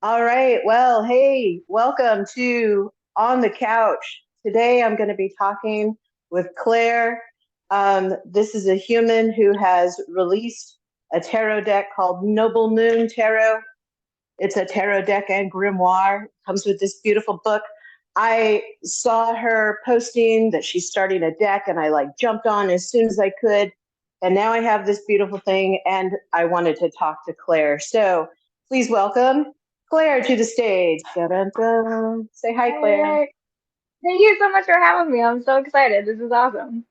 All right. Well, hey, welcome to On the Couch. Today I'm going to be talking with Claire. This is a human who has released a tarot deck called Noble Moon Tarot. It's a tarot deck and grimoire. It comes with this beautiful book. I saw her posting that she's starting a deck, and I like jumped on as soon as I could. And now I have this beautiful thing, and I wanted to talk to Claire. So please welcome Claire to the stage. Dun-dun-dun. Say hi, Claire. Hey, thank you so much for having me. I'm so excited. This is awesome.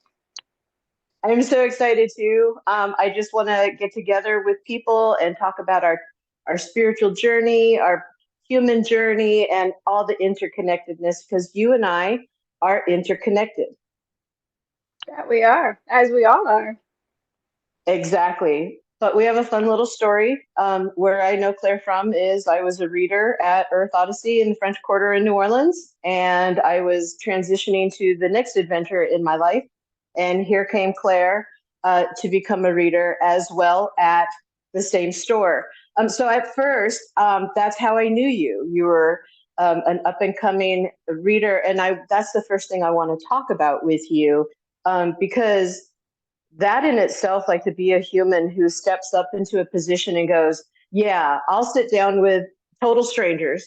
I'm so excited too. I just want to get together with people and talk about our spiritual journey, our human journey, and all the interconnectedness because you and I are interconnected. That we are, as we all are. Exactly. But we have a fun little story. Where I know Claire from is I was a reader at Earth Odyssey in the French Quarter in New Orleans, and I was transitioning to the next adventure in my life. And here came Claire to become a reader as well at the same store. So at first, that's how I knew you. You were an up and coming reader, and that's the first thing I want to talk about with you because that in itself, like to be a human who steps up into a position and goes, yeah, I'll sit down with total strangers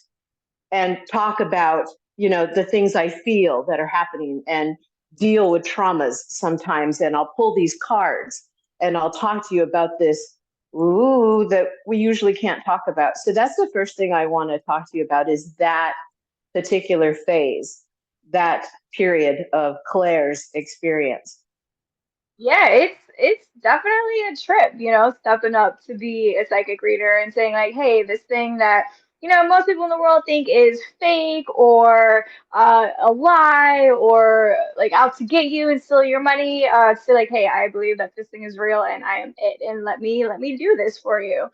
and talk about, the things I feel that are happening and deal with traumas sometimes. And I'll pull these cards and I'll talk to you about this, ooh, that we usually can't talk about. So that's the first thing I want to talk to you about is that particular phase, that period of Claire's experience. Yeah, it's definitely a trip, stepping up to be a psychic reader and saying like, hey, this thing that, most people in the world think is fake or a lie or like out to get you and steal your money, to say like, hey, I believe that this thing is real and I am it, and let me do this for you.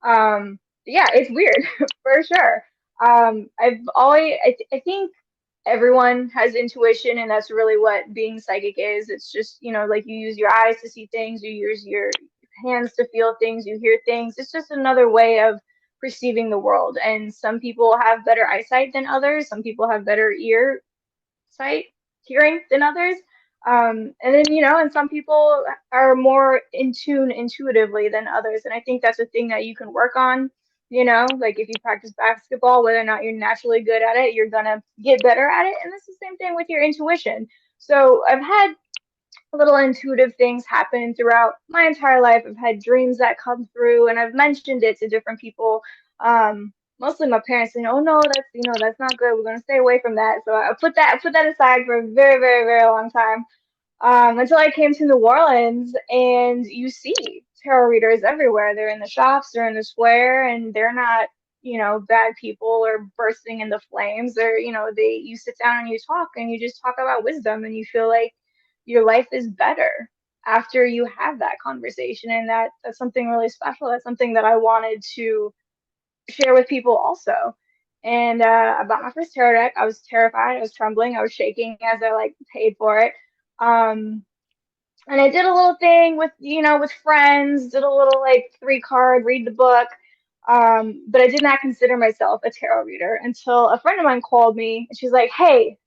Yeah, it's weird for sure. I think everyone has intuition, and that's really what being psychic is. It's just, like you use your eyes to see things, you use your hands to feel things, you hear things. It's just another way of perceiving the world. And some people have better eyesight than others, some people have better ear sight, hearing than others. And then, and some people are more in tune intuitively than others. And I think that's a thing that you can work on. Like if you practice basketball, whether or not you're naturally good at it, you're gonna get better at it. And it's the same thing with your intuition. So I've had little intuitive things happen throughout my entire life. I've had dreams that come through, and I've mentioned it to different people. Mostly my parents saying, "Oh no, that's not good. We're gonna stay away from that." So I put that aside for a very, very, very long time, until I came to New Orleans, and you see tarot readers everywhere. They're in the shops, they're in the square, and they're not, bad people or bursting into flames. They're, you sit down and you talk, and you just talk about wisdom, and you feel like your life is better after you have that conversation. And that's something really special. That's something that I wanted to share with people also. And I bought my first tarot deck. I was terrified. I was trembling. I was shaking as I like paid for it. Um, and I did a little thing with, with friends, did a little like three card, read the book. But I did not consider myself a tarot reader until a friend of mine called me and she's like, hey,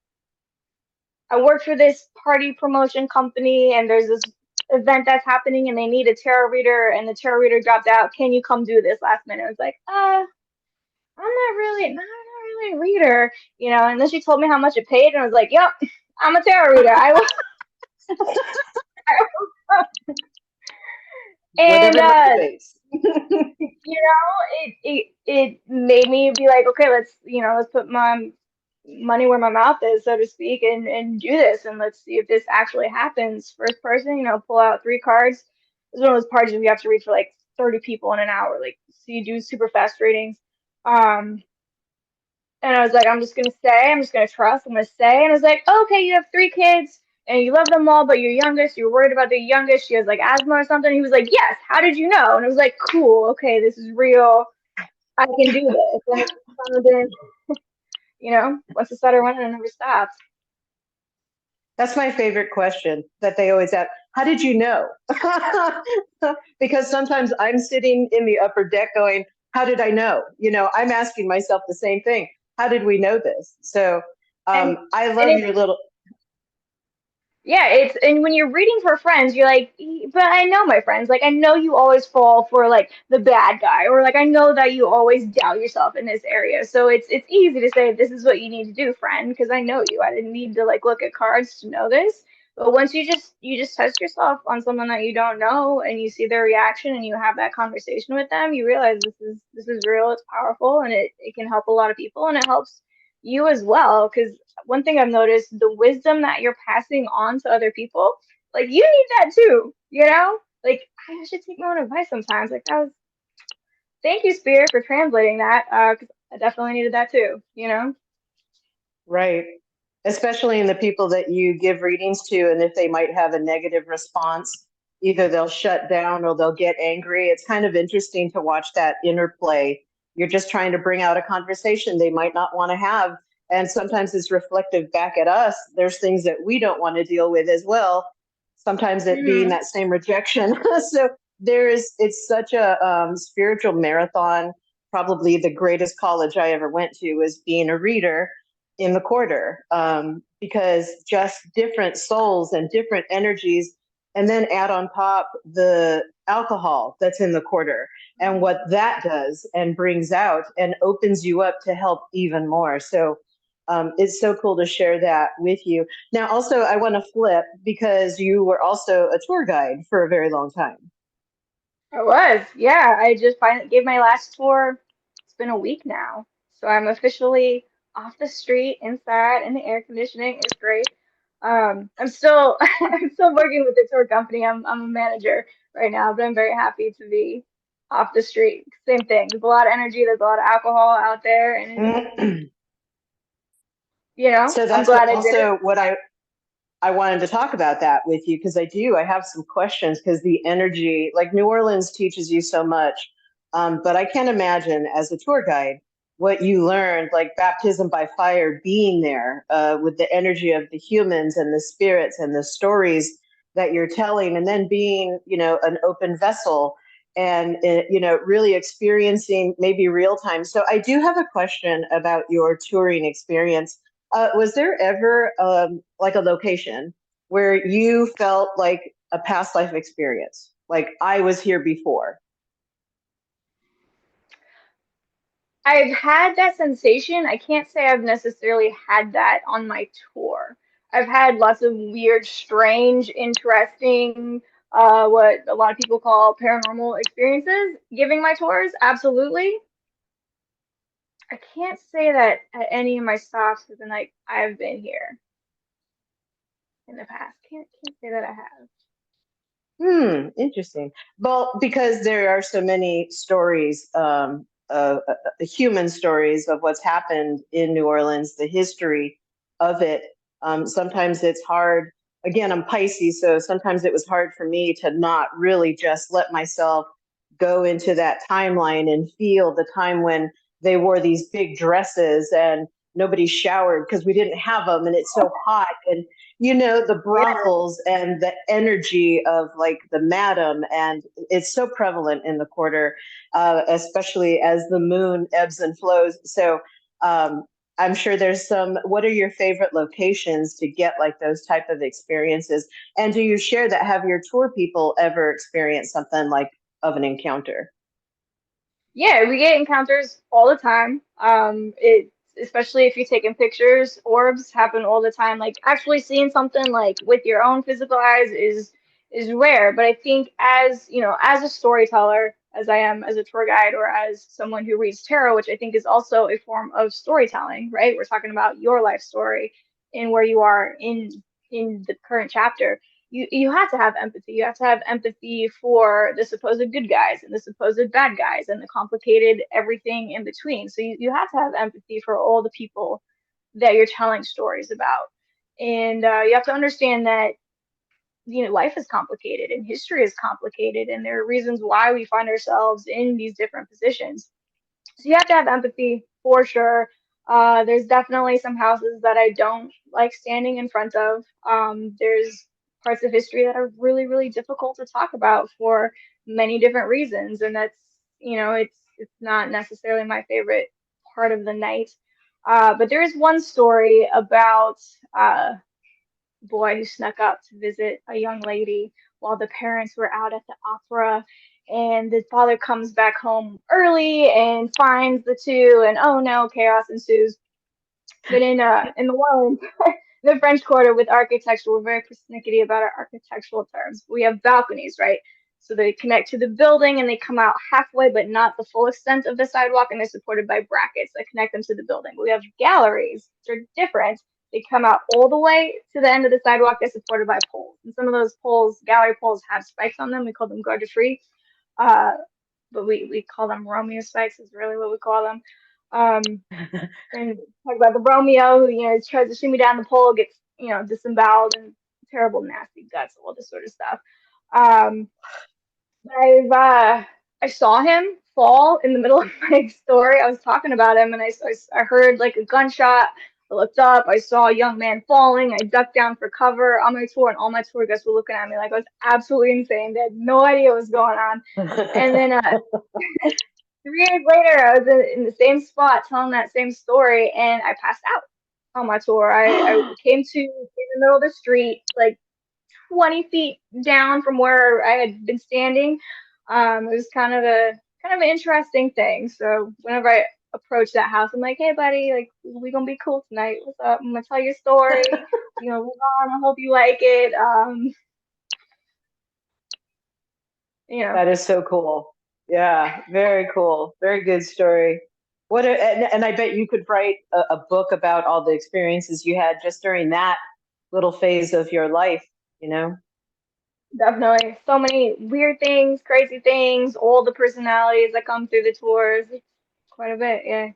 I work for this party promotion company and there's this event that's happening and they need a tarot reader and the tarot reader dropped out. Can you come do this last minute? I was like, I'm not really a reader, and then she told me how much it paid and I was like, yep, I'm a tarot reader. I will. And Whatever motivates. it made me be like, okay, let's put my money where my mouth is, so to speak, and do this, and let's see if this actually happens. First person, pull out three cards. It's one of those parties where you have to read for like 30 people in an hour, like, so you do super fast readings. Um, and I was like, I'm just gonna trust, I'm gonna say. And I was like, oh, okay, you have three kids and you love them all, but your youngest, you're worried about the youngest, she has like asthma or something. He was like, yes, how did you know? And I was like, cool, okay, this is real. I can do this. And then, once I started running, I never stopped. That's my favorite question that they always ask. How did you know? Because sometimes I'm sitting in the upper deck going, how did I know? I'm asking myself the same thing. How did we know this? So And I and love it's your little. Yeah, it's and when you're reading for friends, you're like, but I know my friends. Like I know you always fall for like the bad guy, or like I know that you always doubt yourself in this area. So it's easy to say this is what you need to do, friend, because I know you. I didn't need to like look at cards to know this. But once you just test yourself on someone that you don't know and you see their reaction and you have that conversation with them, you realize this is real, it's powerful, and it can help a lot of people and it helps you as well. Because one thing I've noticed, the wisdom that you're passing on to other people, like you need that too, you know? Like I should take my own advice sometimes. Like that was thank you, Spirit, for translating that. 'Cause I definitely needed that too, you know? Right. Especially in the people that you give readings to, and if they might have a negative response, either they'll shut down or they'll get angry. It's kind of interesting to watch that interplay. You're just trying to bring out a conversation they might not want to have. And sometimes it's reflective back at us. There's things that we don't want to deal with as well. Sometimes it being Hmm. that same rejection. So it's such a spiritual marathon. Probably the greatest college I ever went to was being a reader in the quarter, because just different souls and different energies, and then add on top the alcohol that's in the quarter and what that does and brings out and opens you up to help even more. So it's so cool to share that with you. Now, also, I want to flip because you were also a tour guide for a very long time. I was, yeah. I just gave my last tour. It's been a week now, so I'm officially off the street, inside, in the air conditioning. It's great. I'm still I'm still working with the tour company. I'm a manager right now, but I'm very happy to be off the street. Same thing. There's a lot of energy. There's a lot of alcohol out there, and it's So I'm that's glad I did it. also what I wanted to talk about that with you because I have some questions because the energy, like New Orleans teaches you so much. But I can't imagine as a tour guide what you learned, like baptism by fire, being there with the energy of the humans and the spirits and the stories that you're telling, and then being, an open vessel and, really experiencing maybe real time. So I do have a question about your touring experience. Was there ever like a location where you felt like a past life experience? Like I was here before. I've had that sensation. I can't say I've necessarily had that on my tour. I've had lots of weird, strange, interesting, what a lot of people call paranormal experiences giving my tours. Absolutely. I can't say that at any of my stops have been like, I've been here in the past. Can't say that I have. Interesting. Well, because there are so many stories, human stories of what's happened in New Orleans, the history of it. Sometimes it's hard. Again, I'm Pisces, so sometimes it was hard for me to not really just let myself go into that timeline and feel the time when they wore these big dresses and nobody showered because we didn't have them, and it's so hot and the Yeah. brothels and the energy of like the madam, and it's so prevalent in the quarter, especially as the moon ebbs and flows. So I'm sure there's some. What are your favorite locations to get like those type of experiences? And do you share that? Have your tour people ever experienced something like of an encounter? Yeah, we get encounters all the time. It especially if you're taking pictures, orbs happen all the time. Like actually seeing something like with your own physical eyes is rare. But I think as as a storyteller, as I am as a tour guide or as someone who reads tarot, which I think is also a form of storytelling, right? We're talking about your life story and where you are in the current chapter. You have to have empathy. You have to have empathy for the supposed good guys and the supposed bad guys and the complicated everything in between. So you have to have empathy for all the people that you're telling stories about. And you have to understand that life is complicated and history is complicated, and there are reasons why we find ourselves in these different positions. So you have to have empathy for sure. There's definitely some houses that I don't like standing in front of. There's parts of history that are really, really difficult to talk about for many different reasons, and that's it's not necessarily my favorite part of the night. But there is one story about boy who snuck up to visit a young lady while the parents were out at the opera. And the father comes back home early and finds the two, and oh no, chaos ensues. But in New Orleans, the French Quarter with architecture, we're very persnickety about our architectural terms. We have balconies, right? So they connect to the building and they come out halfway, but not the full extent of the sidewalk, and they're supported by brackets that connect them to the building. We have galleries, which are different. They come out all the way to the end of the sidewalk. They're supported by poles, and some of those poles, gallery poles, have spikes on them. We call them garde fou, uh, but we call them Romeo spikes. Is really what we call them. Um, and talk about the Romeo who, tries to shimmy down the pole, gets, disemboweled and terrible, nasty guts, all this sort of stuff. Um, I saw him fall in the middle of my story. I was talking about him, and I heard like a gunshot. I looked up. I saw a young man falling. I ducked down for cover on my tour, and all my tour guests were looking at me like I was absolutely insane. They had no idea what was going on. And then 3 years later, I was in the same spot telling that same story, and I passed out on my tour. I came to in the middle of the street, like 20 feet down from where I had been standing. It was kind of an interesting thing. So whenever I approach that house, I'm like, "Hey, buddy, like we gonna be cool tonight. What's up? I'm gonna tell your story. Move on. I hope you like it." You know, That is so cool. Yeah, very cool. Very good story. And I bet you could write a book about all the experiences you had just during that little phase of your life, you know? Definitely. So many weird things, crazy things, all the personalities that come through the tours. Quite a bit, yeah.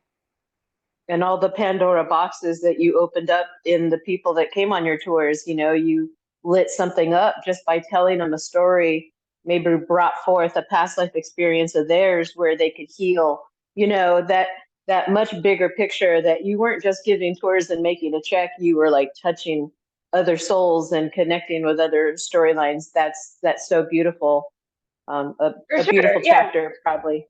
And all the Pandora boxes that you opened up in the people that came on your tours. You lit something up just by telling them a story, maybe brought forth a past life experience of theirs where they could heal, that much bigger picture that you weren't just giving tours and making a check, you were like touching other souls and connecting with other storylines. That's so beautiful. For A sure, beautiful yeah. chapter, probably.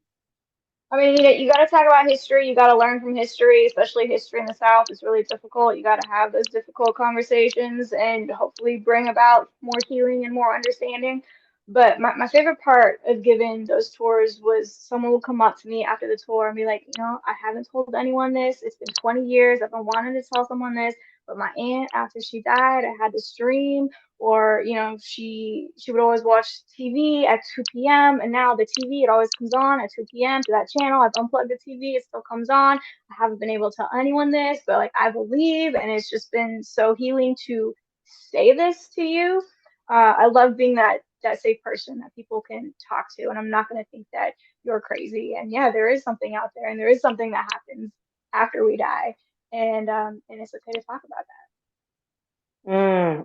I mean, you got to talk about history. You got to learn from history, especially history in the South. It's really difficult. You got to have those difficult conversations and hopefully bring about more healing and more understanding. But my favorite part of giving those tours was someone will come up to me after the tour and be like, I haven't told anyone this. It's been 20 years. I've been wanting to tell someone this. But my aunt, after she died, I had this dream, or she would always watch TV at 2 p.m. and now the TV, it always comes on at 2 p.m. to that channel. I've unplugged the TV, it still comes on. I haven't been able to tell anyone this, but like I believe, and it's just been so healing to say this to you. I love being that safe person that people can talk to, and I'm not going to think that you're crazy. And yeah, there is something out there, and there is something that happens after we die, and it's okay to talk about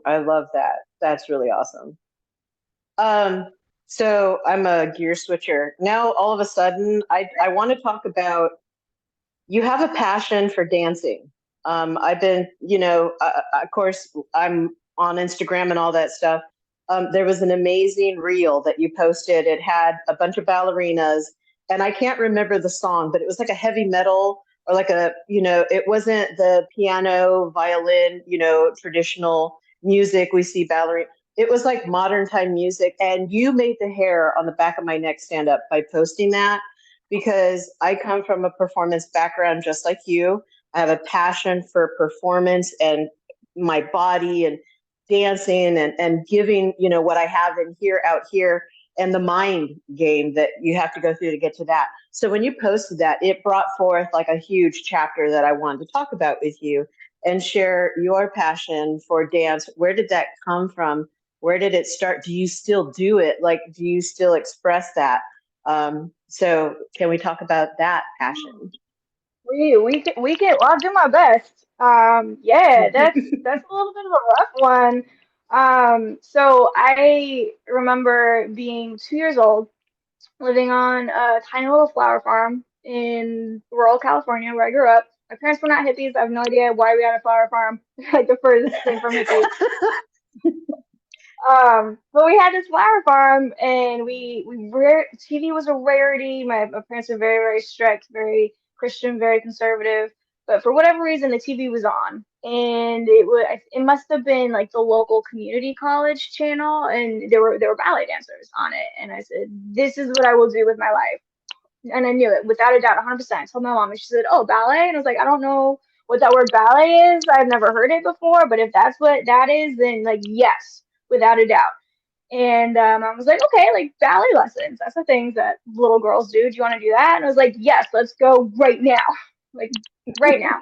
I love that. That's really awesome. Um, so I'm a gear switcher. Now, all of a sudden, I want to talk about you have a passion for dancing. I've been, of course, I'm on Instagram and all that stuff. There was an amazing reel that you posted. It had a bunch of ballerinas, and I can't remember the song, but it was like a heavy metal or like it wasn't the piano, violin, traditional music we see ballerina. It was like modern time music, and you made the hair on the back of my neck stand up by posting that because I come from a performance background just like you. I have a passion for performance and my body and dancing and giving, what I have in here out here and the mind game that you have to go through to get to that. So when you posted that, it brought forth like a huge chapter that I wanted to talk about with you and share your passion for dance. Where did that come from? Where did it start? Do you still do it? Like, do you still express that? So can we talk about that that. passion? We can. Well, I'll do my best. Yeah, that's a little bit of a rough one. So I remember being 2 years old, living on a tiny little flower farm in rural California where I grew up. My parents were not hippies. I have no idea why we had a flower farm, like the furthest thing from hippies. But we had this flower farm, and TV was a rarity. My parents were very, very strict, very Christian, very conservative. But for whatever reason, the TV was on, and it must have been like the local community college channel, and there were ballet dancers on it. And I said, "This is what I will do with my life." And I knew it without a doubt, 100%. I told my mom, and she said, "Oh, ballet," and I was like, "I don't know what that word ballet is. I've never heard it before, but if that's what that is, then like yes, without a doubt." And I was like, okay, like ballet lessons. That's the things that little girls do. Do you want to do that? And I was like, yes, let's go right now. Like right now.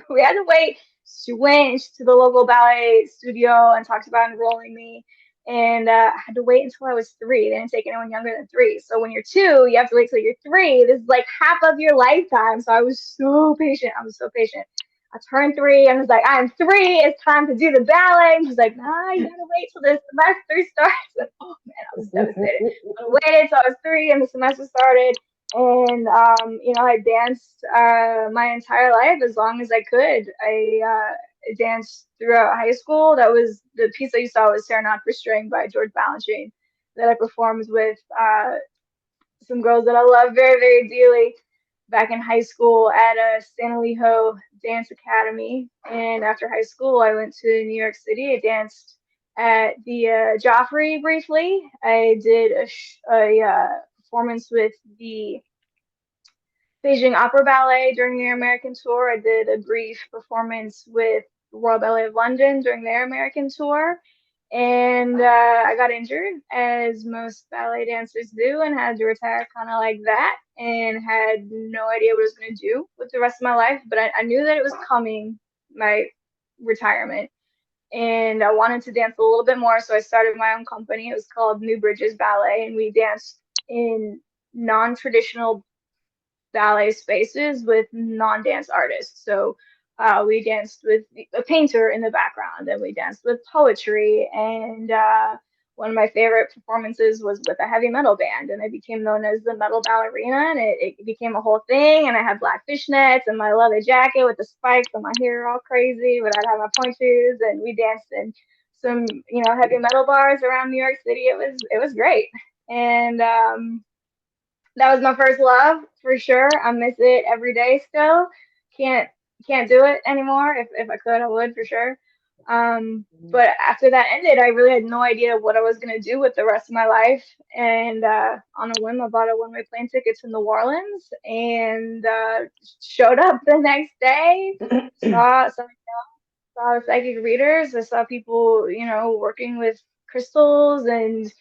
We had to wait. She went to the local ballet studio and talked about enrolling me. And I had to wait until I was 3. They didn't take anyone younger than 3. So when you're 2, you have to wait till you're 3. This is like half of your lifetime. So I was so patient. I was so patient. I turned 3 and I was like, I'm 3. It's time to do the ballet. And she's like, nah, you gotta wait till the semester starts. And, oh man, I was devastated. I waited till I was 3 and the semester started. And I danced my entire life as long as I could. I danced throughout high school. That was the piece that you saw was Serenade for String by George Balanchine that I performed with some girls that I love very, very dearly back in high school at a San Elijo Dance Academy. And after high school, I went to New York City. I danced at the Joffrey briefly. I did a performance with the Beijing Opera Ballet during their American tour. I did a brief performance with Royal Ballet of London during their American tour. And I got injured, as most ballet dancers do, and had to retire kind of like that, and had no idea what I was going to do with the rest of my life. But I knew that it was coming, my retirement, and I wanted to dance a little bit more. So I started my own company. It was called New Bridges Ballet, and we danced in non-traditional ballet spaces with non-dance artists. So we danced with a painter in the background, and we danced with poetry. And one of my favorite performances was with a heavy metal band, and I became known as the metal ballerina, and it became a whole thing. And I had black fishnets and my leather jacket with the spikes and my hair all crazy, but I'd have my point shoes, and we danced in some, heavy metal bars around New York City. It was great. And that was my first love for sure. I miss it every day still. Can't can't do it anymore. If I could, I would for sure. But after that ended, I really had no idea what I was gonna do with the rest of my life. And on a whim, I bought a one-way plane ticket to New Orleans and showed up the next day. Saw psychic readers. I saw people, working with crystals and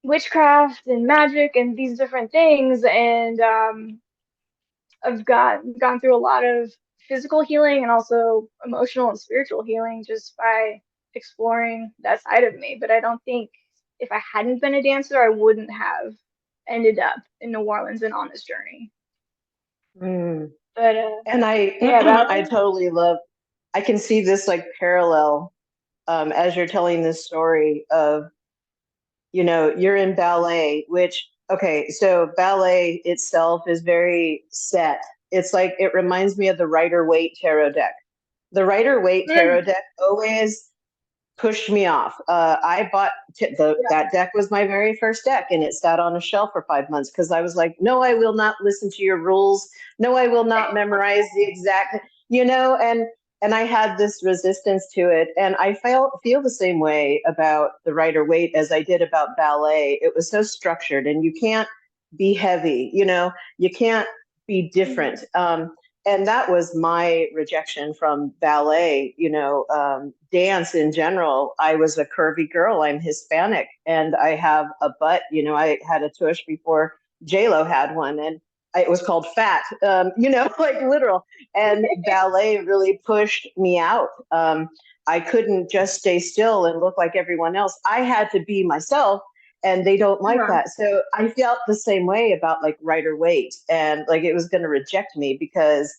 witchcraft and magic and these different things. And I've gone through a lot of physical healing and also emotional and spiritual healing just by exploring that side of me. But I don't think if I hadn't been a dancer, I wouldn't have ended up in New Orleans and on this journey. Mm. But And yeah, I ballet. totally love, I can see this like parallel as you're telling this story of, you're in ballet, which, okay, so ballet itself is very set. It's like, it reminds me of the Rider Waite tarot deck. The Rider Waite tarot Mm, deck always pushed me off. I bought yeah. that deck was my very first deck, and it sat on a shelf for 5 months because I was like, no, I will not listen to your rules. No, I will not memorize the exact, and I had this resistance to it, and I feel the same way about the Rider Waite as I did about ballet. It was so structured, and you can't be heavy. You can't be different. Mhm. And that was my rejection from ballet, dance in general. I was a curvy girl. I'm Hispanic and I have a butt. I had a tush before J-Lo had one, and it was called fat, like literal. And ballet really pushed me out. I couldn't just stay still and look like everyone else. I had to be myself, and they don't like Uh-huh. that. So I felt the same way about like Rider Waite, and like it was going to reject me because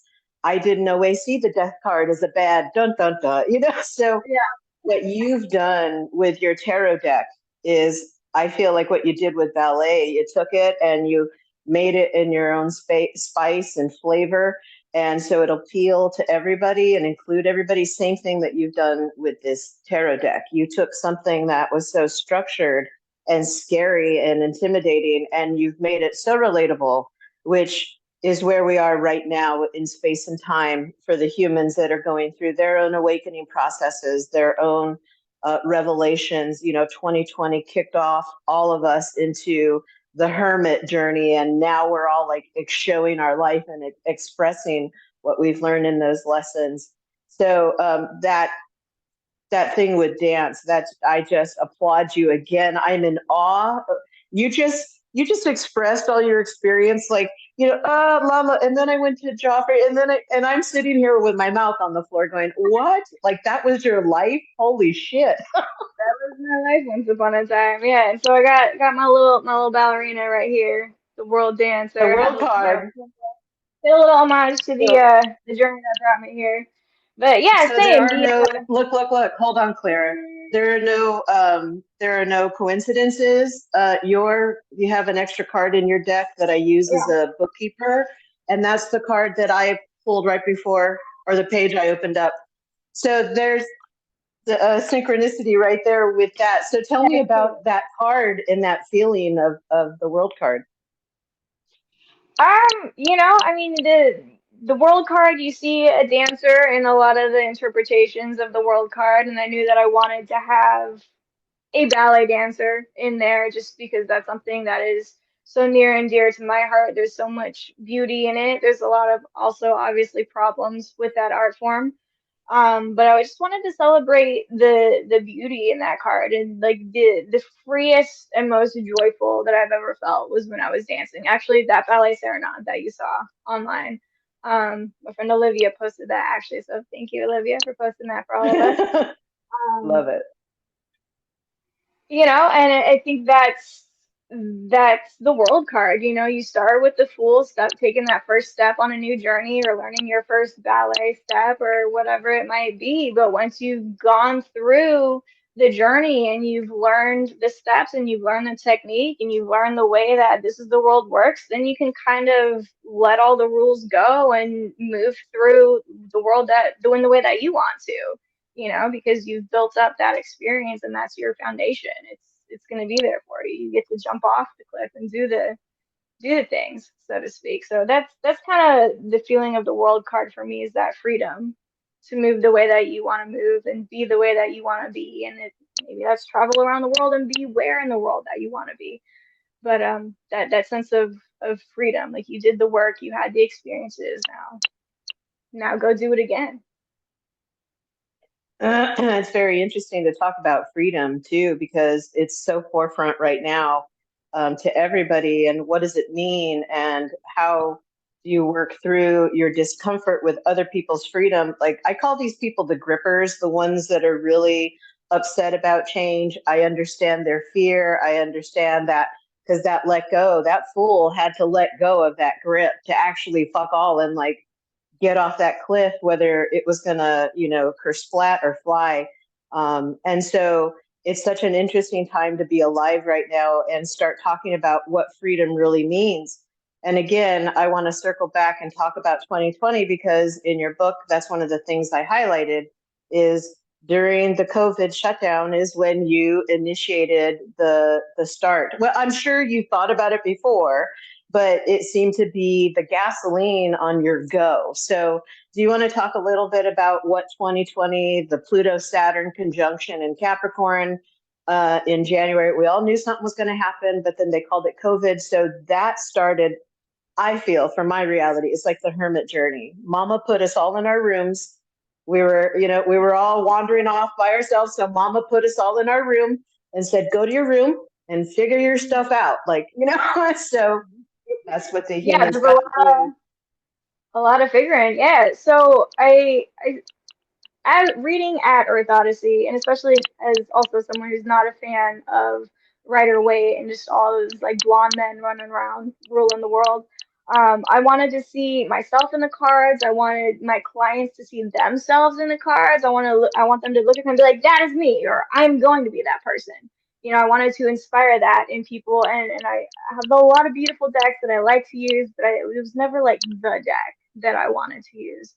I didn't always see the death card as a bad dun dun dun, So Yeah. what you've done with your tarot deck is, I feel like what you did with ballet, you took it and you made it in your own spice and flavor. And so it'll appeal to everybody and include everybody. Same thing that you've done with this tarot deck. You took something that was so structured and scary and intimidating, and you've made it so relatable, which is where we are right now in space and time for the humans that are going through their own awakening processes, their own revelations. 2020 kicked off all of us into the hermit journey, and now we're all like showing our life and expressing what we've learned in those lessons. So that thing with dance, that's, I just applaud you again. I'm in awe. You just expressed all your experience, like, Lama, and then I went to Joffrey, and I'm sitting here with my mouth on the floor going, what? Like, that was your life? Holy shit. That was my life once upon a time. Yeah, and so I got my little ballerina right here, the world The dancer. I had world to, card. pay a little homage to So the journey that brought me here. But yeah, So there same. are no, look, hold on, Clara. There are no coincidences. You have an extra card in your deck that I use as Yeah. a bookkeeper, and that's the card that I pulled right before, or the page I opened up. So there's the synchronicity right there with that. So tell me about that card and that feeling of the world card. I mean, the world card, you see a dancer in a lot of the interpretations of the world card, and I knew that I wanted to have a ballet dancer in there just because that's something that is so near and dear to my heart. There's so much beauty in it. There's a lot of also obviously problems with that art form. But I just wanted to celebrate the beauty in that card, and like the freest and most joyful that I've ever felt was when I was dancing. Actually, that ballet serenade that you saw online. My friend Olivia posted that actually, so thank you, Olivia, for posting that for all of us. Um, Love it. and I think that's the world card. You start with the fool step, taking that first step on a new journey or learning your first ballet step or whatever it might be. But once you've gone through the journey and you've learned the steps and you've learned the technique and you've learned the way that this is the world works, then you can kind of let all the rules go and move through the world that doing the way that you want to, because you've built up that experience and that's your foundation. It's going to be there for you. You get to jump off the cliff and do the things, so to speak. So that's kind of the feeling of the world card for me, is that freedom to move the way that you want to move and be the way that you want to be. And maybe that's travel around the world and be where in the world that you want to be. But that sense of freedom, like you did the work, you had the experiences. Now go do it again. It's very interesting to talk about freedom too, because it's so forefront right now, to everybody. And what does it mean? And how do you work through your discomfort with other people's freedom? Like, I call these people the grippers, the ones that are really upset about change. I understand their fear. I understand that, because that let go, that fool had to let go of that grip to actually fuck all and like get off that cliff, whether it was going to, kersplat or fly. And so it's such an interesting time to be alive right now and start talking about what freedom really means. And again, I want to circle back and talk about 2020, because in your book, that's one of the things I highlighted is during the COVID shutdown is when you initiated the start. Well, I'm sure you thought about it before, but it seemed to be the gasoline on your go. So, do you want to talk a little bit about what 2020, the Pluto Saturn conjunction in Capricorn in January? We all knew something was going to happen, but then they called it COVID. So that started, I feel, from my reality, it's like the hermit journey. Mama put us all in our rooms. We were all wandering off by ourselves. So Mama put us all in our room and said, "Go to your room and figure your stuff out." So that's what the Yeah, humans there's got to do. a lot of figuring. Yeah, so as reading at Earth Odyssey, and especially as also someone who's not a fan of Rider Waite and just all those like blonde men running around ruling the world, I wanted to see myself in the cards. I wanted my clients to see themselves in the cards. I want them to look at them and be like, "That is me," or "I'm going to be that person." I wanted to inspire that in people, and I have a lot of beautiful decks that I like to use, but it was never like the deck that I wanted to use.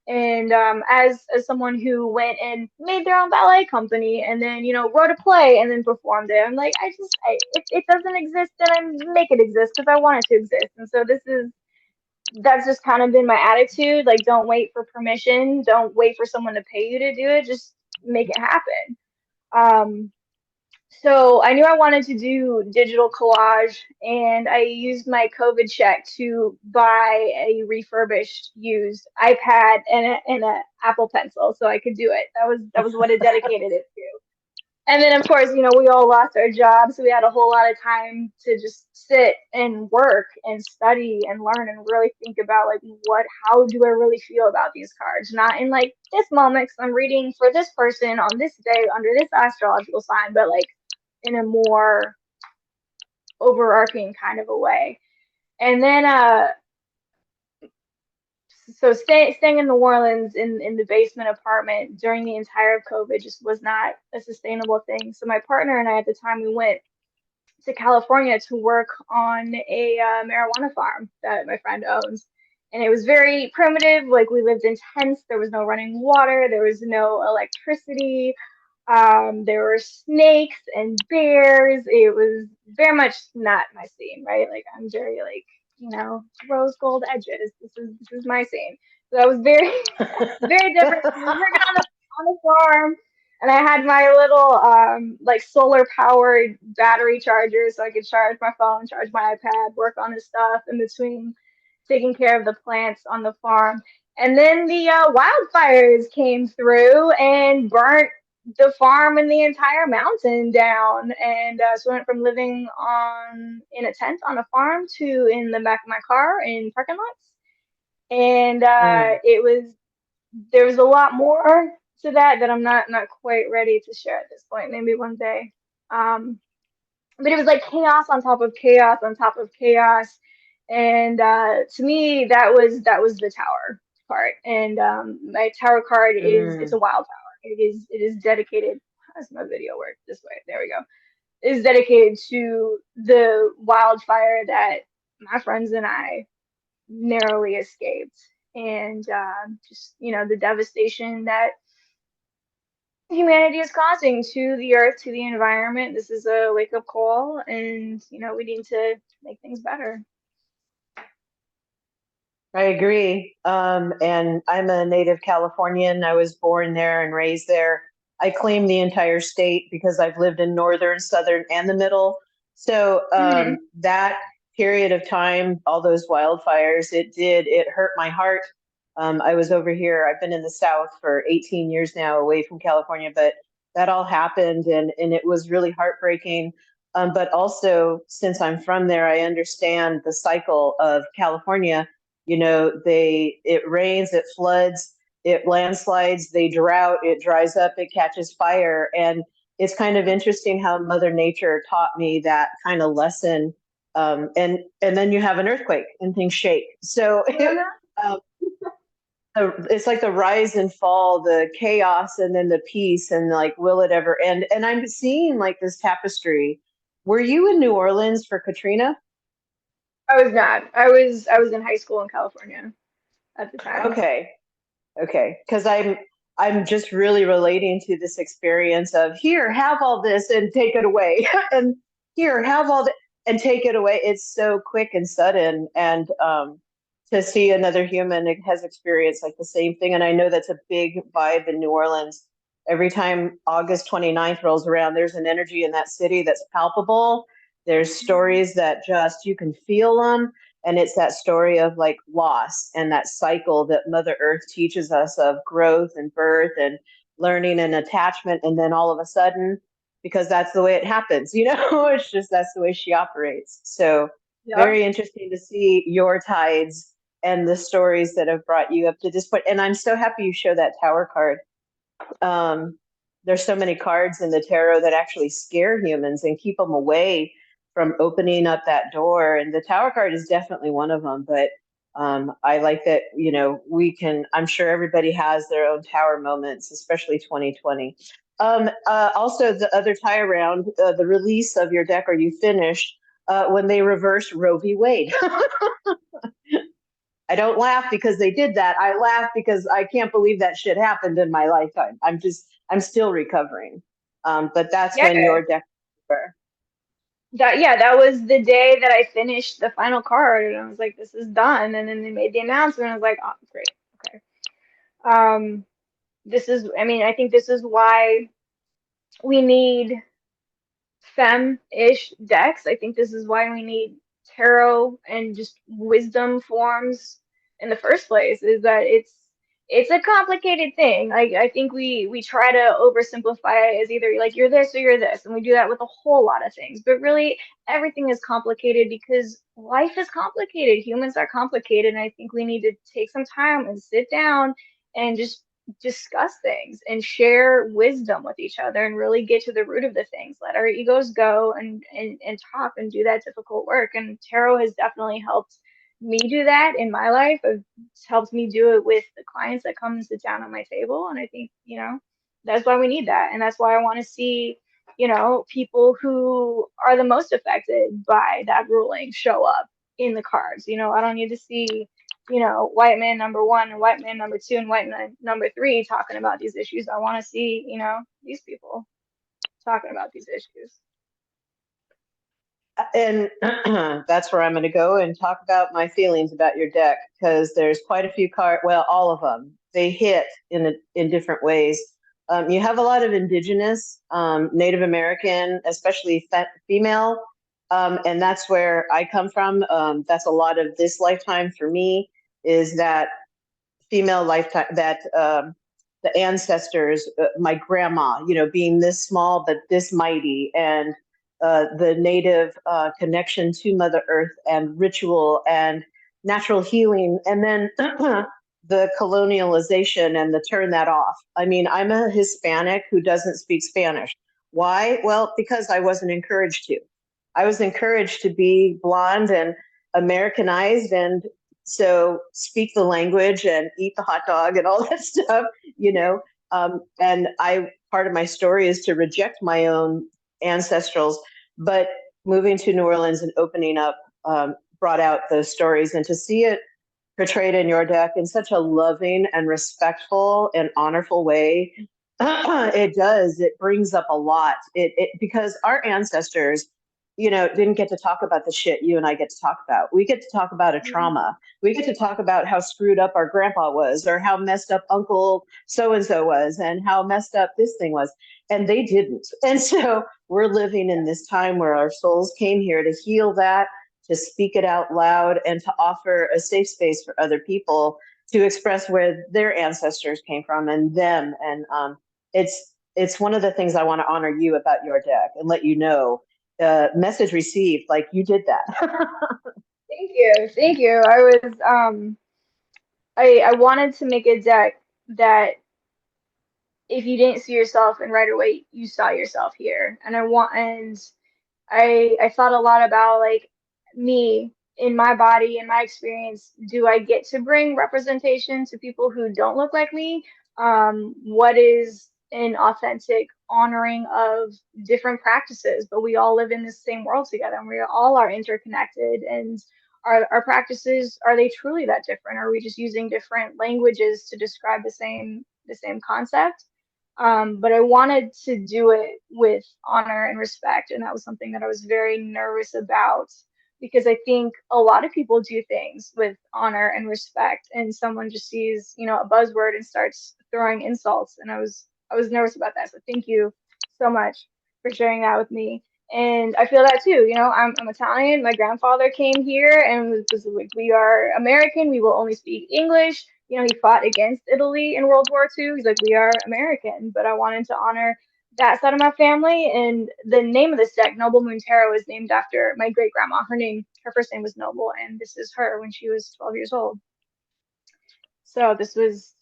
And as someone who went and made their own ballet company and then, you know, wrote a play and then performed it, I'm like, if it doesn't exist, then I make it exist because I want it to exist. And so that's just kind of been my attitude. Like, don't wait for permission. Don't wait for someone to pay you to do it. Just make it happen. Um, so I knew I wanted to do digital collage, and I used my COVID check to buy a refurbished, used iPad and a Apple Pencil, so I could do it. That was what it dedicated it to. And then, of course, you know, we all lost our jobs, so we had a whole lot of time to just sit and work and study and learn and really think about like how do I really feel about these cards? Not in like this moment, 'cause I'm reading for this person on this day under this astrological sign, but like in a more overarching kind of a way. And then, so staying in New Orleans in the basement apartment during the entire of COVID just was not a sustainable thing. So my partner and I at the time we went to California to work on a marijuana farm that my friend owns. And it was very primitive. Like we lived in tents. There was no running water. There was no electricity. There were snakes and bears. It was very much not my scene, right? Like I'm very like, you know, rose gold edges. This is my scene. So that was very very different. I was working on the farm, and I had my little like solar powered battery charger, so I could charge my phone, charge my iPad, work on this stuff in between taking care of the plants on the farm. And then the wildfires came through and burnt the farm and the entire mountain down. And so I went from living on in a tent on a farm to in the back of my car in parking lots. And Mm. it was there was a lot more to that I'm not quite ready to share at this point. Maybe one day. Um, but it was like chaos on top of chaos on top of chaos, and to me that was the tower part. And my tower card is it's Mm. a wild tower. It is dedicated. How does my video work? This way. There we go. It is dedicated to the wildfire that my friends and I narrowly escaped, and just you know the devastation that humanity is causing to the earth, to the environment. This is a wake up call, and you know we need to make things better. I agree. And I'm a native Californian. I was born there and raised there. I claim the entire state because I've lived in northern, southern, and the middle. So Hmm. that period of time, all those wildfires, it hurt my heart. I was over here. I've been in the South for 18 years now, away from California, but that all happened, and it was really heartbreaking. But also, since I'm from there, I understand the cycle of California. You know, it rains, it floods, it landslides, they drought, it dries up, it catches fire. And it's kind of interesting how Mother Nature taught me that kind of lesson. And then you have an earthquake and things shake. So um, it's like the rise and fall, the chaos, and then the peace, and like, will it ever end? And I'm seeing like this tapestry. Were you in New Orleans for Katrina? I was not. I was in high school in California at the time. Okay. Okay, because I'm just really relating to this experience of here, have all this and take it away, and here, have all that and take it away. It's so quick and sudden, and to see another human has experienced like the same thing, and I know that's a big vibe in New Orleans. Every time August 29th rolls around, there's an energy in that city that's palpable. There's Mhm. stories that just you can feel them, and it's that story of like loss and that cycle that Mother Earth teaches us of growth and birth and learning and attachment. And then all of a sudden, because that's the way it happens, you know, it's just that's the way she operates. So Yep. very interesting to see your tides and the stories that have brought you up to this point. And I'm so happy you show that tower card. um, there's so many cards in the tarot that actually scare humans and keep them away from opening up that door. And the tower card is definitely one of them. But I like that, you know, we can, I'm sure everybody has their own tower moments, especially 2020. Also, the other tie around, the release of your deck, are you finished? When they reversed Roe v. Wade. I don't laugh because they did that. I laugh because I can't believe that shit happened in my lifetime. I'm still recovering. But that's Yeah, when your deck. that was the day that I finished the final card, and I was like, this is done. And then they made the announcement. I was like, oh, great, okay. Um, this is, I mean, I think this is why we need femme-ish decks. I think this is why we need tarot and just wisdom forms in the first place, is that it's a complicated thing. Like I think we try to oversimplify it as either like you're this or you're this, and we do that with a whole lot of things. But really everything is complicated because life is complicated. Humans are complicated, and I think we need to take some time and sit down and just discuss things and share wisdom with each other and really get to the root of the things. Let our egos go and talk and do that difficult work. And tarot has definitely helped me do that in my life. It's helped me do it with the clients that come and sit down on my table. And I think, that's why we need that. And that's why I want to see, people who are the most affected by that ruling show up in the cards. I don't need to see white man number one and white man number two and white man number three talking about these issues. I want to see, these people talking about these issues. And that's where I'm going to go and talk about my feelings about your deck, because there's quite a few cards. Well, all of them they hit in different ways. You have a lot of indigenous, Native American, especially female, and that's where I come from. That's a lot of this lifetime for me, is that female lifetime, that the ancestors, my grandma, being this small but this mighty, and the native connection to Mother Earth and ritual and natural healing, and then the colonialization and the turn that off. I mean, I'm a Hispanic who doesn't speak Spanish. Why? Well, because I wasn't encouraged to. I was encouraged to be blonde and Americanized, and so speak the language and eat the hot dog and all that stuff, you know. And I part of my story is to reject my own ancestrals, but moving to New Orleans and opening up brought out those stories, and to see it portrayed in your deck in such a loving and respectful and honorful way, it does. It brings up a lot. It because our ancestors, didn't get to talk about the shit you and I get to talk about. We get to talk about a trauma. We get to talk about how screwed up our grandpa was, or how messed up Uncle so and so was, and how messed up this thing was. And they didn't. And so we're living in this time where our souls came here to heal that, to speak it out loud, and to offer a safe space for other people to express where their ancestors came from and them. And it's one of the things I want to honor you about your deck and let you know, message received, like you did that. Thank you. Thank you. I wanted to make a deck that if you didn't see yourself in Rider Waite, you saw yourself here. And I thought a lot about like me in my body in my experience. Do I get to bring representation to people who don't look like me? What is an authentic honoring of different practices? But we all live in the same world together, and we all are interconnected. And our practices, are they truly that different? Are we just using different languages to describe the same concept? But I wanted to do it with honor and respect, and that was something that I was very nervous about because I think a lot of people do things with honor and respect, and someone just sees, a buzzword and starts throwing insults, and I was nervous about that. So thank you so much for sharing that with me. And I feel that too. I'm Italian. My grandfather came here and was like, we are American. We will only speak English. He fought against Italy in World War II. He's like, we are American. But I wanted to honor that side of my family. And the name of this deck, Noble Moon Tarot, is named after my great grandma. Her first name was Noble, and this is her when she was 12 years old. So this was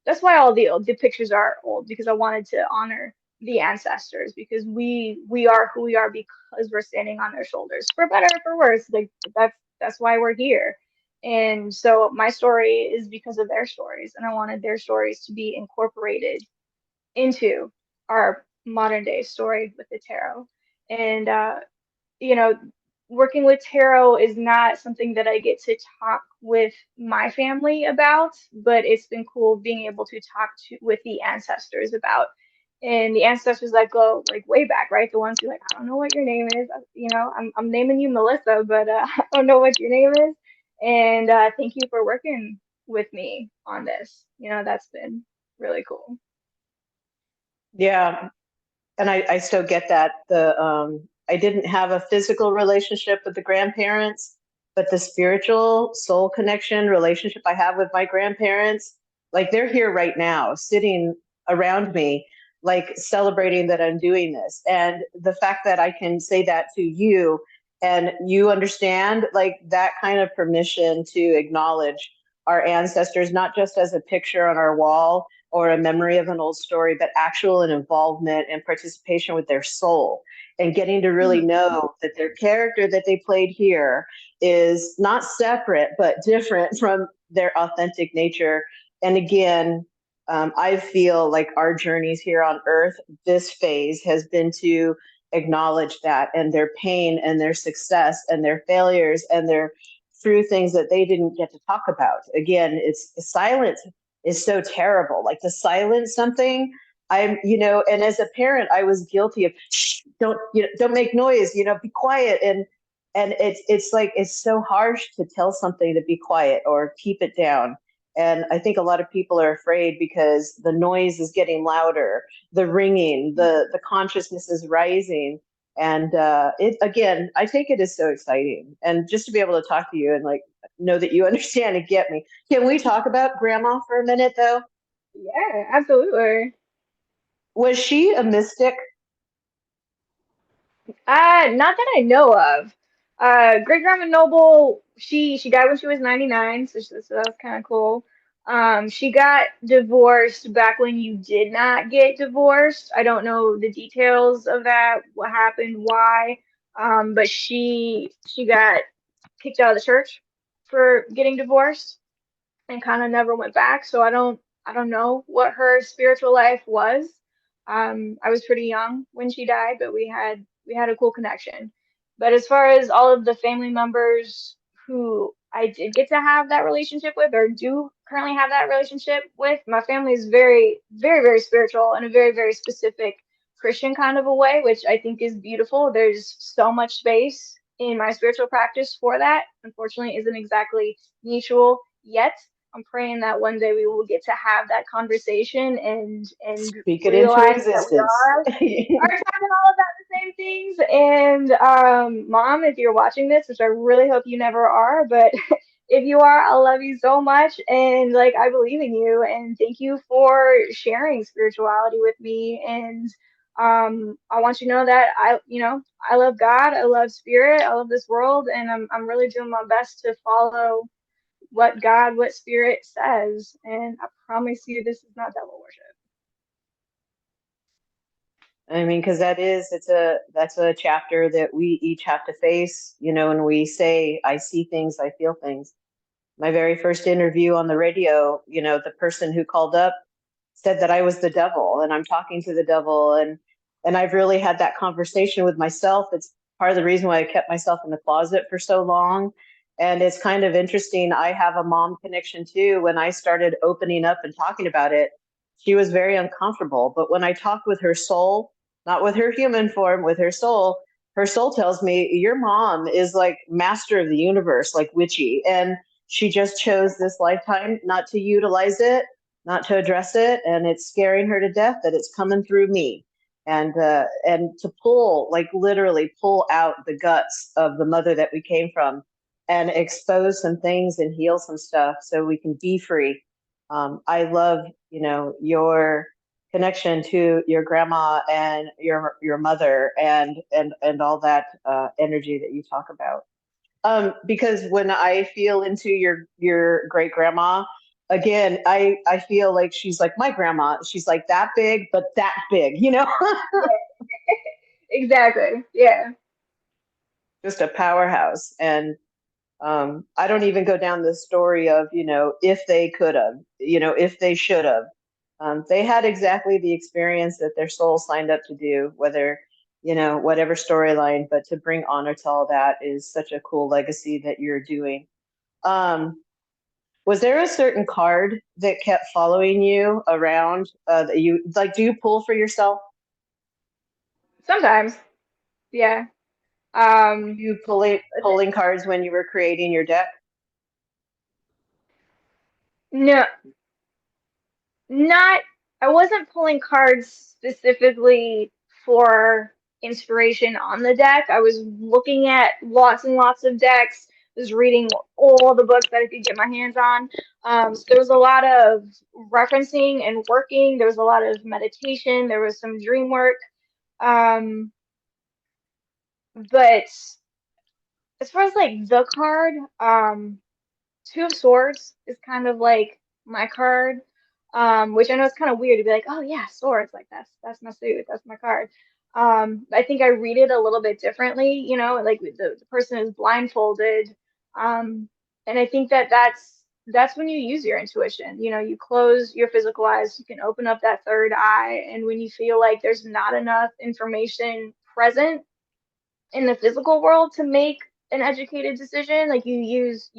that's why all the pictures are old, because I wanted to honor the ancestors, because we are who we are because we're standing on their shoulders, for better or for worse. Like that's why we're here. And so my story is because of their stories, and I wanted their stories to be incorporated into our modern day story with the tarot. And you know working with tarot is not something that I get to talk with my family about, but it's been cool being able to talk to with the ancestors about. And the ancestors that go like way back, right? The ones who like, I don't know what your name is. I'm naming you Melissa, but I don't know what your name is. And thank you for working with me on this. That's been really cool. Yeah, and I still get that. I didn't have a physical relationship with the grandparents, but the spiritual soul connection relationship I have with my grandparents, like they're here right now, sitting around me, like celebrating that I'm doing this. And the fact that I can say that to you and you understand, like that kind of permission to acknowledge our ancestors, not just as a picture on our wall or a memory of an old story, but actual and involvement and participation with their soul and getting to really Mhm. know that their character that they played here is not separate, but different from their authentic nature. And again, I feel like our journeys here on earth, this phase has been to acknowledge that and their pain and their success and their failures and their through things that they didn't get to talk about. Again, it's silence is so terrible. Like to silence something, and as a parent, I was guilty of shh, don't make noise, be quiet, and it's like it's so harsh to tell something to be quiet or keep it down. And I think a lot of people are afraid because the noise is getting louder, the ringing, the consciousness is rising, and it again, I take it as so exciting, and just to be able to talk to you and like know that you understand and get me. Can we talk about grandma for a minute though? Yeah, absolutely. Was she a mystic? Not that I know of. Great Grandma Noble, she died when she was 99, so that was kind of cool. She got divorced back when you did not get divorced. I don't know the details of that, what happened, why. But she got kicked out of the church for getting divorced and kind of never went back. So I don't know what her spiritual life was. I was pretty young when she died, but we had a cool connection. But as far as all of the family members who I did get to have that relationship with or do currently have that relationship with, my family is very, very, very spiritual in a very, very specific Christian kind of a way, which I think is beautiful. There's so much space in my spiritual practice for that. Unfortunately, isn't exactly mutual yet. I'm praying that one day we will get to have that conversation and Speak it into realize that we existence. are talking all about the same things. And Mom, if you're watching this, which I really hope you never are, but if you are, I love you so much, and like I believe in you, and thank you for sharing spirituality with me. And I want you to know that I love God, I love spirit, I love this world, and I'm really doing my best to follow what God, what Spirit says. And I promise you, this is not devil worship. I mean, because that's a chapter that we each have to face, and we say, I see things, I feel things. My very first interview on the radio, the person who called up said that I was the devil and I'm talking to the devil, and I've really had that conversation with myself. It's part of the reason why I kept myself in the closet for so long. And it's kind of interesting. I have a mom connection too. When I started opening up and talking about it, she was very uncomfortable. But when I talked with her soul, not with her human form, with her soul tells me your mom is like master of the universe, like witchy. And she just chose this lifetime not to utilize it, not to address it, and it's scaring her to death that it's coming through me. And to pull, like literally pull out the guts of the mother that we came from and expose some things and heal some stuff so we can be free. I love, your connection to your grandma and your mother and all that energy that you talk about. Because when I feel into your great grandma, again, I feel like she's like my grandma. She's like that big, but that big. Exactly. Yeah. Just a powerhouse. And I don't even go down the story of, if they could have, if they should have. They had exactly the experience that their soul signed up to do, whether whatever storyline, but to bring honor to all that is such a cool legacy that you're doing. Um, was there a certain card that kept following you around that you like? Do you pull for yourself? Sometimes, yeah. Um, You pulling cards when you were creating your deck? no, not, I wasn't pulling cards specifically for inspiration on the deck. I was looking at lots and lots of decks, was reading all the books that I could get my hands on. So there was a lot of referencing and working. There was a lot of meditation. There was some dream work. Um, but as far as like the card, Two of Swords is kind of like my card, which I know is kind of weird to be like, oh yeah, swords, like that's my suit, that's my card. I think I read it a little bit differently, like the person is blindfolded, um, and I think that that's when you use your intuition. You close your physical eyes, you can open up that third eye, and when you feel like there's not enough information present in the physical world to make an educated decision, like you use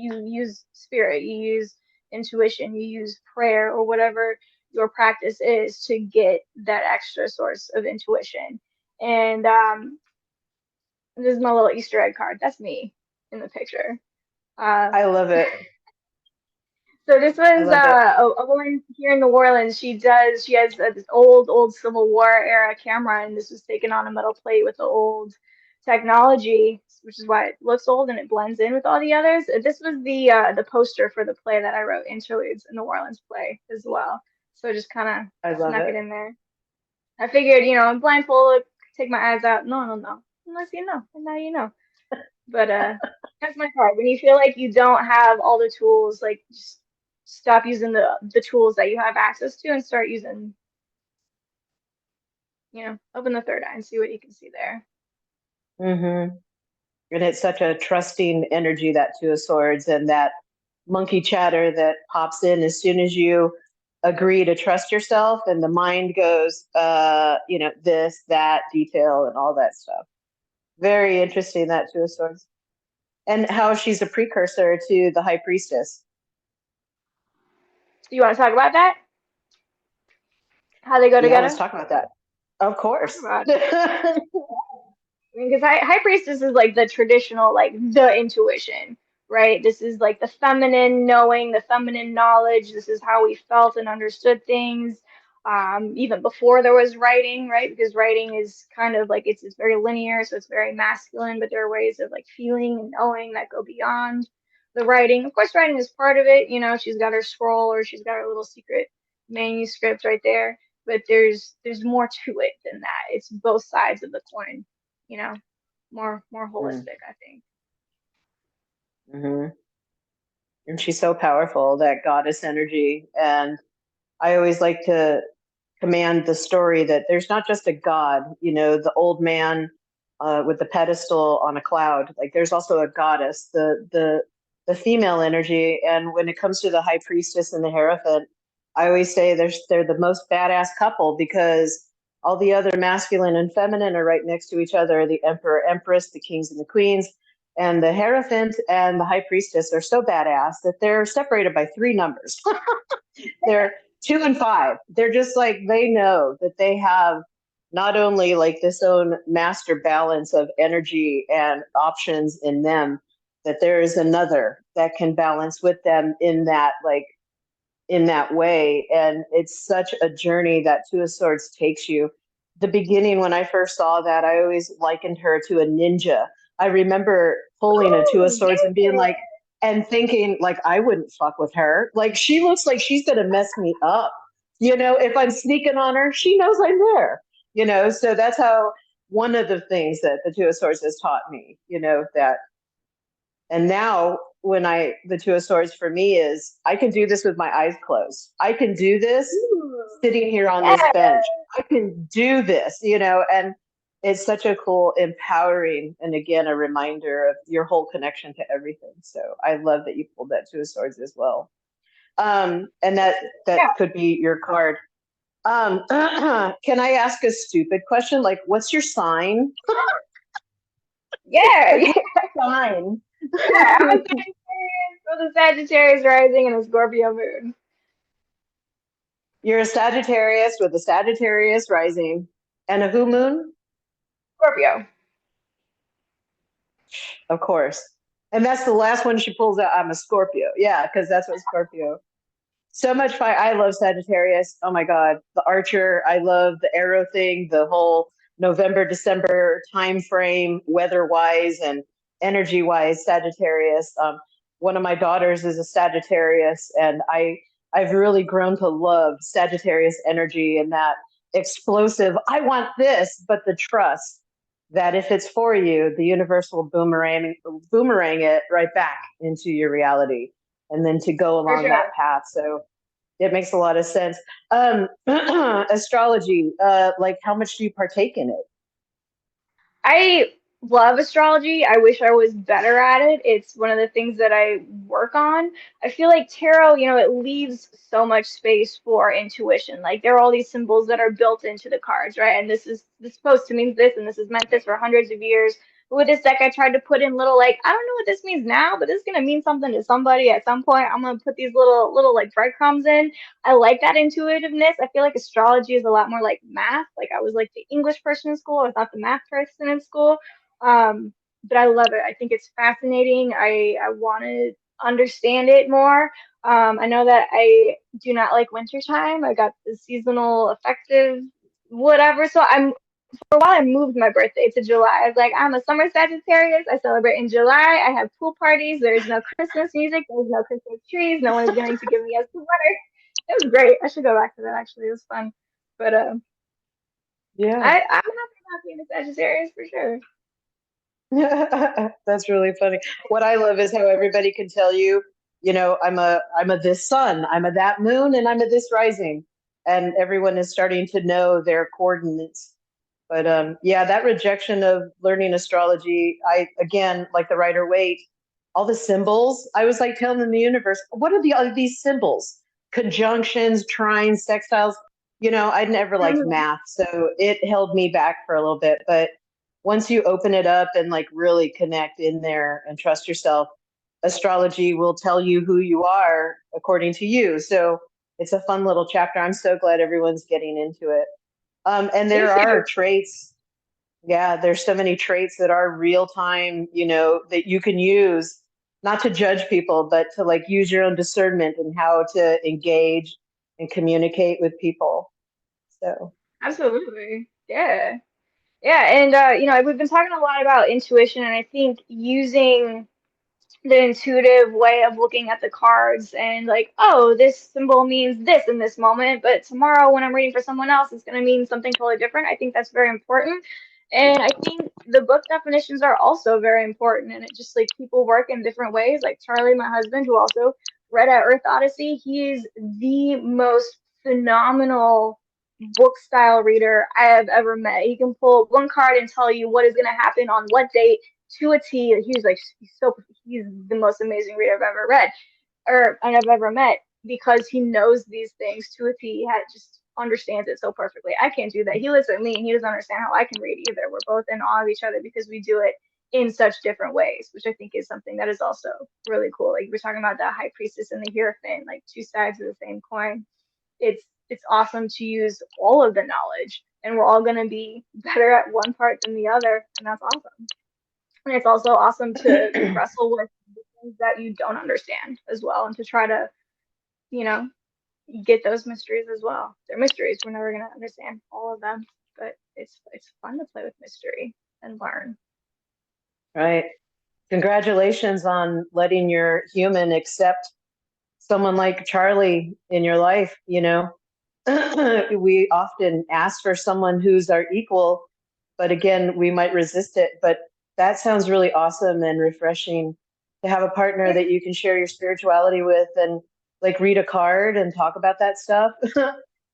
spirit, you use intuition, you use prayer or whatever your practice is to get that extra source of intuition. And this is my little Easter egg card. That's me in the picture. I um love it. So this I was love it. a woman here in New Orleans. She has this old Civil War era camera, and this was taken on a metal plate with the old technology, which is why it looks old and it blends in with all the others. This was the poster for the play that I wrote, Interludes, a New Orleans play as well. So just kind of I love snuck it. it in there. I figured, I'm blindfolded, take my eyes out. No, no, no. Unless you know, and now you know. But that's my part. When you feel like you don't have all the tools, like just stop using the tools that you have access to and start using, open the third eye and see what you can see there. Hmm. And it's such a trusting energy, that Two of Swords, and that monkey chatter that pops in as soon as you agree to trust yourself, and the mind goes, this, that detail, and all that stuff. Very interesting, that Two of Swords. And how she's a precursor to the High Priestess. Do you want to talk about that? How they go Yeah, let's together? talk about that. Of Talk course. about it. Because High Priestess is like the traditional, like the intuition, right? This is like the feminine knowing, the feminine knowledge. This is how we felt and understood things, even before there was writing, right? Because writing is kind of like it's very linear, so it's very masculine, but there are ways of like feeling and knowing that go beyond the writing. Of course, writing is part of it. She's got her scroll or she's got her little secret manuscript right there, but there's more to it than that. It's both sides of the coin, you know, more holistic, I think. Mm-hmm. And she's so powerful, that goddess energy. And I always like to command the story that there's not just a god, the old man with the pedestal on a cloud. Like there's also a goddess, the female energy. And when it comes to the High Priestess and the Hierophant, I always say they're the most badass couple, because all the other masculine and feminine are right next to each other. The Emperor, Empress, the kings and the queens. And the Hierophant and the High Priestess are so badass that they're separated by three numbers. They're 2 and 5. They're just like, they know that they have not only like this own master balance of energy and options in them, that there is another that can balance with them in that, like, in that way. And it's such a journey that Two of Swords takes you. The beginning, when I first saw that, I always likened her to a ninja. I remember pulling a Two of Ooh, Swords and being yeah. like, and thinking, like, I wouldn't fuck with her. Like, she looks like she's going to mess me up. If I'm sneaking on her, she knows I'm there. So that's how, one of the things that the Two of Swords has taught me, that. And now, the Two of Swords for me is, I can do this with my eyes closed. I can do this Ooh, sitting here on yeah. this bench. I can do this, and it's such a cool, empowering, and again, a reminder of your whole connection to everything. So I love that you pulled that Two of Swords as well. And that Yeah. could be your card. Can I ask a stupid question? Like, what's your sign? Yeah, Like, yeah, what's your sign? I'm a Sagittarius with a Sagittarius rising and a Scorpio moon. You're a Sagittarius with a Sagittarius rising and a who moon, Scorpio. of course. And that's the last one she pulls out. I'm a Scorpio. Yeah, because that's what Scorpio. So much fire. I love Sagittarius. Oh my God. The Archer. I love the arrow thing, the whole November, December time frame, weather wise and energy wise, Sagittarius. One of my daughters is a Sagittarius, and I've really grown to love Sagittarius energy and that explosive, I want this, but the trust that if it's for you, the universe will boomerang it right back into your reality, and then to go For along that sure. path. So it makes a lot of sense. Astrology, like how much do you partake in it? I love astrology. I wish I was better at it. It's one of the things that I work on. I feel like tarot, it leaves so much space for intuition. Like there are all these symbols that are built into the cards, right? And this is supposed to mean this, and this has meant this for hundreds of years. But with this deck, I tried to put in little like I don't know what this means now, but this is gonna mean something to somebody at some point. I'm gonna put these little like breadcrumbs in. I like that intuitiveness. I feel like astrology is a lot more like math. Like I was like the English person in school. I was not the math person in school. Um, but I love it. I think it's fascinating. I want to understand it more. I know that I do not like wintertime. I got the seasonal affective whatever. So I'm for a while I moved my birthday to July. I was like, I'm a summer Sagittarius. I celebrate in July. I have pool parties. There's no Christmas music. There's no Christmas trees. No one is going to give me a sweater. It was great. I should go back to that actually. It was fun. But Yeah. I'm happy in the Sagittarius for sure. That's really funny. What I love is how everybody can tell you, I'm a this sun, I'm a that moon, and I'm a this rising. And everyone is starting to know their coordinates. But yeah, that rejection of learning astrology, I again, like the Rider Waite, all the symbols. I was like telling the universe, what are these symbols? Conjunctions, trines, sextiles. I'd never liked Mhm. math, so it held me back for a little bit. But once you open it up and like really connect in there and trust yourself, astrology will tell you who you are according to you. So it's a fun little chapter. I'm so glad everyone's getting into it. And Me there too. are traits. Yeah, there's so many traits that are real time, that you can use, not to judge people, but to like use your own discernment and how to engage and communicate with people. So, Absolutely. Yeah. Yeah. And we've been talking a lot about intuition, and I think using the intuitive way of looking at the cards and like, oh, this symbol means this in this moment, but tomorrow when I'm reading for someone else, it's going to mean something totally different. I think that's very important. And I think the book definitions are also very important. And it just like people work in different ways. Like Charlie, my husband, who also read at Earth Odyssey, he is the most phenomenal book style reader I have ever met. He can pull one card and tell you what is going to happen on what date to a T. He's the most amazing reader I've ever read or I've ever met because he knows these things to a T. He just understands it so perfectly. I can't do that. He looks at me and he doesn't understand how I can read either. We're both in awe of each other because we do it in such different ways, which I think is something that is also really cool. Like we're talking about the high priestess and the hierophant, like two sides of the same coin. It's awesome to use all of the knowledge, and we're all going to be better at one part than the other, and that's awesome. And it's also awesome to wrestle with the things that you don't understand as well, and to try to, you know, get those mysteries as well. They're mysteries. We're never gonna understand all of them, but it's fun to play with mystery and learn. right. Congratulations on letting your human accept someone like Charlie in your life. We often ask for someone who's our equal, but again, we might resist it. But that sounds really awesome and refreshing to have a partner Yeah, that you can share your spirituality with and like read a card and talk about that stuff.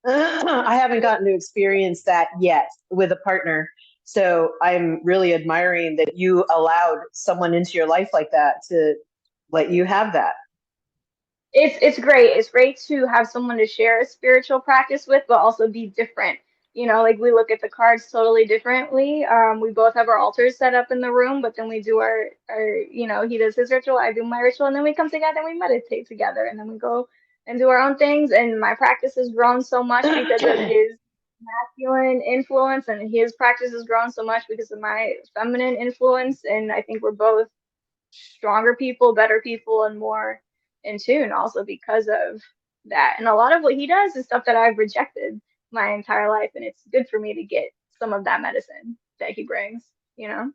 I haven't gotten to experience that yet with a partner. So I'm really admiring that you allowed someone into your life like that to let you have that. It's great. It's great to have someone to share a spiritual practice with, but also be different. You know, like we look at the cards totally differently. We both have our altars set up in the room, but then we do our, he does his ritual, I do my ritual, and then we come together and we meditate together, and then we go and do our own things. And my practice has grown so much because of his masculine influence, and his practice has grown so much because of my feminine influence. And I think we're both stronger people, better people, and more in tune also because of that. And a lot of what he does is stuff that I've rejected my entire life, and it's good for me to get some of that medicine that he brings, you know?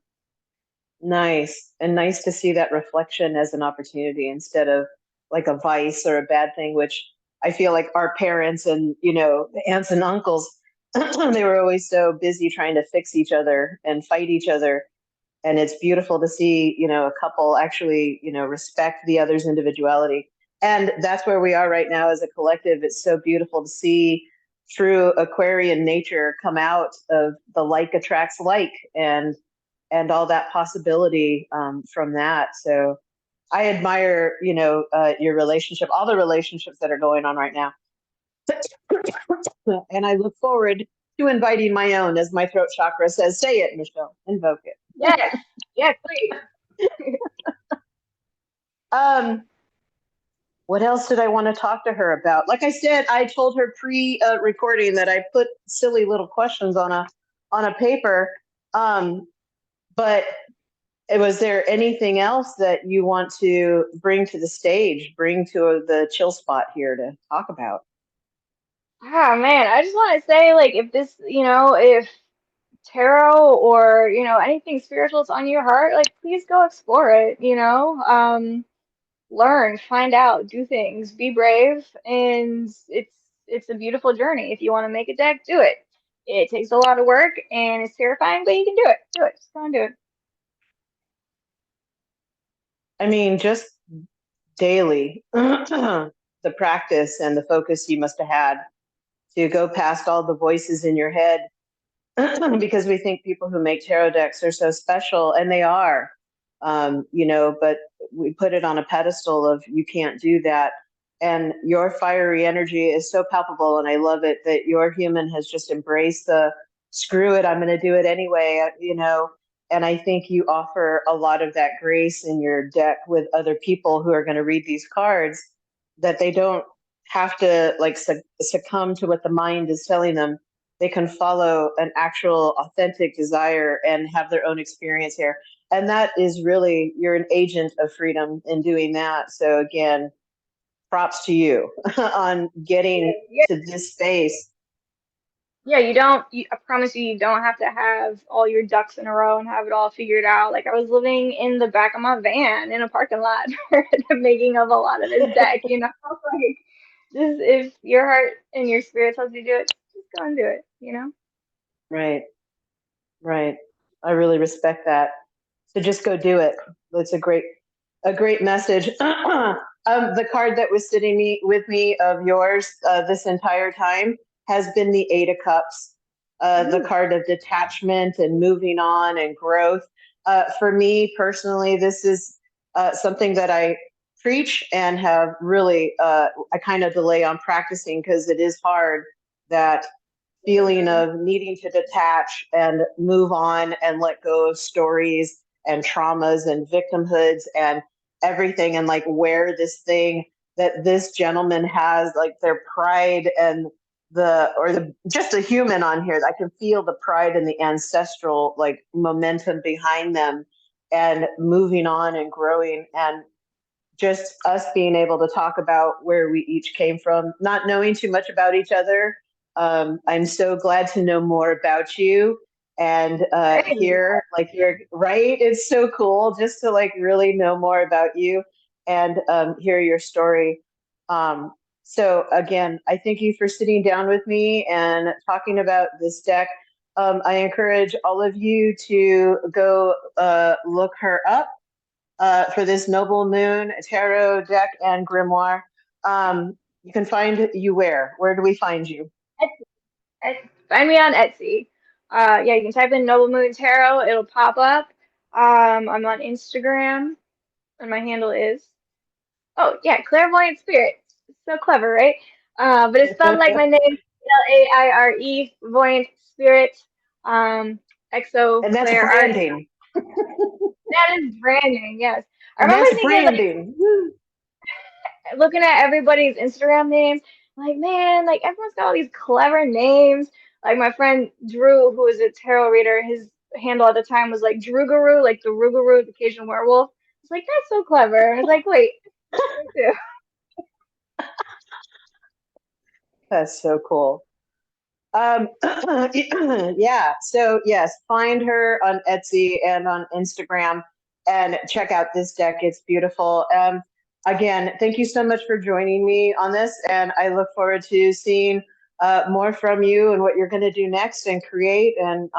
Nice. And nice to see that reflection as an opportunity instead of like a vice or a bad thing, which I feel like our parents and, the aunts and uncles, they were always so busy trying to fix each other and fight each other. And it's beautiful to see, a couple actually, respect the other's individuality. And that's where we are right now as a collective. It's so beautiful to see true Aquarian nature come out of the like attracts like, and all that possibility from that. So I admire, your relationship, all the relationships that are going on right now. And I look forward to inviting my own, as my throat chakra says. Say it, Michelle. Invoke it. Yes, yes, please. Um, what else did I want to talk to her about? Like I said, I told her pre-recording that I put silly little questions on a paper. But was there anything else that you want to bring to the stage, bring to the chill spot here to talk about? Ah, man, I just want to say, like, if this, if tarot or, anything spiritual is on your heart, like, please go explore it, learn, find out, do things, be brave, and it's a beautiful journey. If you want to make a deck, do it. It takes a lot of work and it's terrifying, but you can do it. Do it. Just go and do it. I mean, just daily, the practice and the focus you must have had to go past all the voices in your head because we think people who make tarot decks are so special, and they are, but we put it on a pedestal of you can't do that. And your fiery energy is so palpable, and I love it that your human has just embraced the screw it, I'm going to do it anyway, And I think you offer a lot of that grace in your deck with other people who are going to read these cards, that they don't have to like succumb to what the mind is telling them. They can follow an actual authentic desire and have their own experience here. And that is really, you're an agent of freedom in doing that. So again, props to you on getting Yeah, to this space. yeah, I promise you, you don't have to have all your ducks in a row and have it all figured out. Like, I was living in the back of my van in a parking lot for the making of a lot of this deck, Like, just if your heart and your spirit tells you to do it, just go and do it. Right, right. I really respect that. So just go do it. That's a great message. The card that was sitting with me of yours this entire time has been the Eight of Cups, the Ooh, card of detachment and moving on and growth. For me personally, this is something that I preach and have really, I kind of delay on practicing because it is hard, that feeling of needing to detach and move on and let go of stories and traumas and victimhoods and everything, and like wear this thing that this gentleman has, like their pride and the just a human on here. I can feel the pride and the ancestral like momentum behind them, and moving on and growing, and just us being able to talk about where we each came from, not knowing too much about each other. I'm so glad to know more about you and hey, hear like you're right. It's so cool just to like really know more about you and hear your story. So again, I thank you for sitting down with me and talking about this deck. I encourage all of you to go look her up for this Noble Moon Tarot deck and Grimoire. You can find you where? Where do we find you? Find me on Etsy. Yeah, you can type in Noble Moon Tarot, it'll pop up. I'm on Instagram, and my handle is. Oh yeah, clairvoyant spirit. So clever, right? But it's spelled like my name, Laire, voyant spirit. Um, Exo And that's Claire art. branding. That is branding. Yes, I And remember that's thinking like branding. Woo. looking at everybody's Instagram names, like, man, like everyone's got all these clever names. Like my friend Drew, who is a tarot reader, his handle at the time was like Druguru, like the Rougarou, the Cajun werewolf. It's like that's so clever. I was like, wait, me too. That's so cool. Um, yeah. So yes, find her on Etsy and on Instagram, and check out this deck. It's beautiful. Again, thank you so much for joining me on this, and I look forward to seeing more from you and what you're going to do next and create, and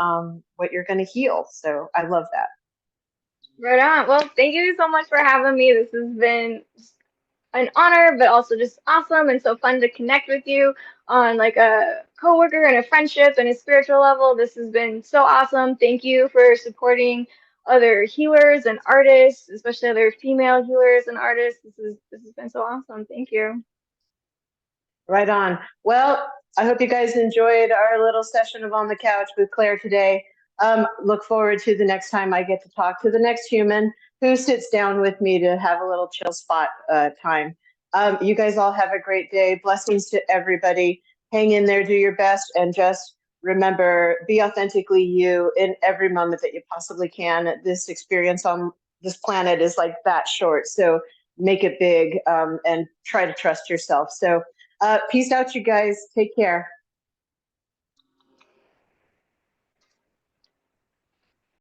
what you're going to heal. So I love that. Right on. Well, thank you so much for having me. This has been an honor, but also just awesome and so fun to connect with you on like a coworker and a friendship and a spiritual level. This has been so awesome. Thank you for supporting other healers and artists, especially other female healers and artists. This has been so awesome. Thank you. Right on. Well, I hope you guys enjoyed our little session of On the Couch with Claire today. Look forward to the next time I get to talk to the next human who sits down with me to have a little chill spot time. You guys all have a great day. Blessings to everybody. Hang in there, do your best, and just remember, be authentically you in every moment that you possibly can. This experience on this planet is like that short, so make it big, and try to trust yourself. So peace out, you guys. Take care.